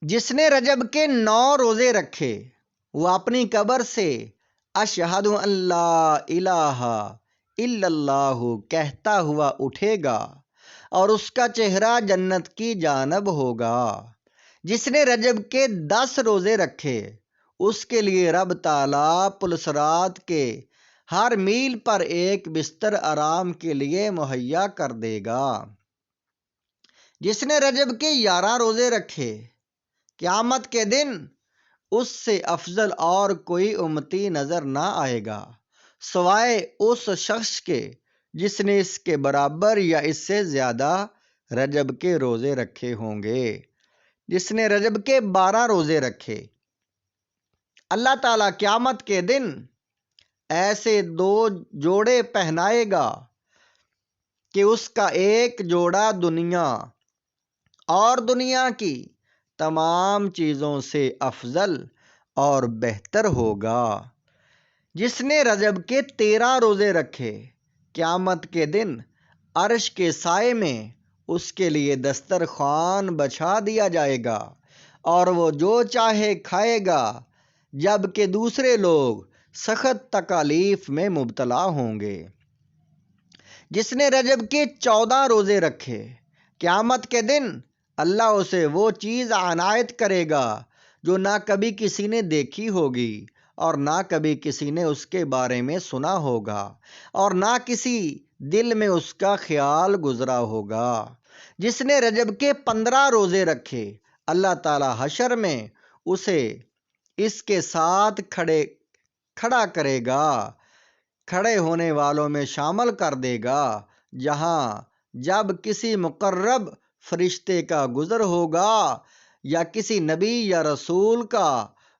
جس نے رجب کے 9 روزے رکھے وہ اپنی قبر سے اشہد ان لا الہ الا اللہ کہتا ہوا اٹھے گا اور اس کا چہرہ جنت کی جانب ہوگا۔ جس نے رجب کے 10 روزے رکھے اس کے لیے رب تعالیٰ پلسرات کے ہر میل پر ایک بستر آرام کے لیے مہیا کر دے گا۔ جس نے رجب کے 11 روزے رکھے قیامت کے دن اس سے افضل اور کوئی امتی نظر نہ آئے گا سوائے اس شخص کے جس نے اس کے برابر یا اس سے زیادہ رجب کے روزے رکھے ہوں گے۔ جس نے رجب کے 12 روزے رکھے اللہ تعالیٰ قیامت کے دن ایسے 2 جوڑے پہنائے گا کہ اس کا ایک جوڑا دنیا اور دنیا کی تمام چیزوں سے افضل اور بہتر ہوگا۔ جس نے رجب کے 13 روزے رکھے قیامت کے دن عرش کے سائے میں اس کے لیے دسترخوان بچھا دیا جائے گا اور وہ جو چاہے کھائے گا جبکہ دوسرے لوگ سخت تکالیف میں مبتلا ہوں گے۔ جس نے رجب کے 14 روزے رکھے قیامت کے دن اللہ اسے وہ چیز عنایت کرے گا جو نہ کبھی کسی نے دیکھی ہوگی اور نہ کبھی کسی نے اس کے بارے میں سنا ہوگا اور نہ کسی دل میں اس کا خیال گزرا ہوگا۔ جس نے رجب کے 15 روزے رکھے اللہ تعالیٰ حشر میں اسے اس کے ساتھ کھڑا کرے گا، کھڑے ہونے والوں میں شامل کر دے گا، جہاں جب کسی مقرب فرشتے کا گزر ہوگا یا کسی نبی یا رسول کا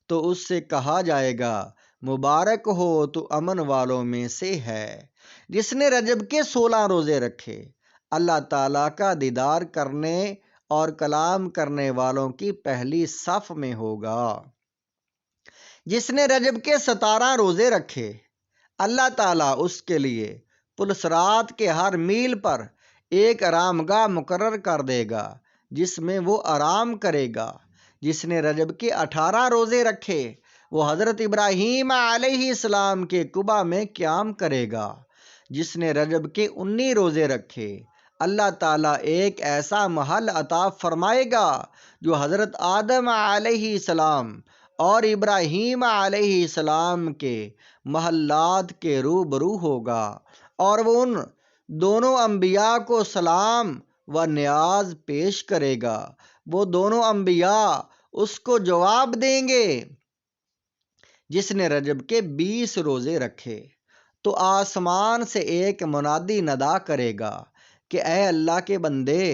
تو اس سے کہا جائے گا مبارک ہو تو امن والوں میں سے ہے۔ جس نے رجب کے 16 روزے رکھے اللہ تعالیٰ کا دیدار کرنے اور کلام کرنے والوں کی پہلی صف میں ہوگا۔ جس نے رجب کے 17 روزے رکھے اللہ تعالیٰ اس کے لیے پلسرات کے ہر میل پر ایک آرام گاہ مقرر کر دے گا جس میں وہ آرام کرے گا۔ جس نے رجب کے 18 روزے رکھے وہ حضرت ابراہیم علیہ السلام کے قبا میں قیام کرے گا۔ جس نے رجب کے 19 روزے رکھے اللہ تعالیٰ ایک ایسا محل عطا فرمائے گا جو حضرت آدم علیہ السلام اور ابراہیم علیہ السلام کے محلات کے روبرو ہوگا اور وہ ان دونوں انبیاء کو سلام و نیاز پیش کرے گا۔ وہ دونوں انبیاء اس کو جواب دیں گے۔ جس نے رجب کے 20 روزے رکھے تو آسمان سے ایک منادی ندا کرے گا کہ اے اللہ کے بندے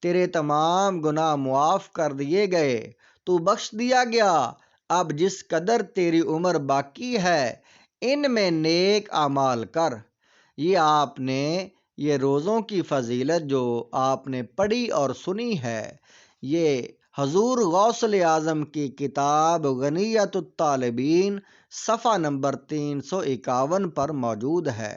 تیرے تمام گناہ معاف کر دیے گئے، تو بخش دیا گیا، اب جس قدر تیری عمر باقی ہے ان میں نیک اعمال کر۔ یہ روزوں کی فضیلت جو آپ نے پڑھی اور سنی ہے یہ حضور غوث اعظم کی کتاب غنیۃ الطالبین صفحہ نمبر 351 پر موجود ہے۔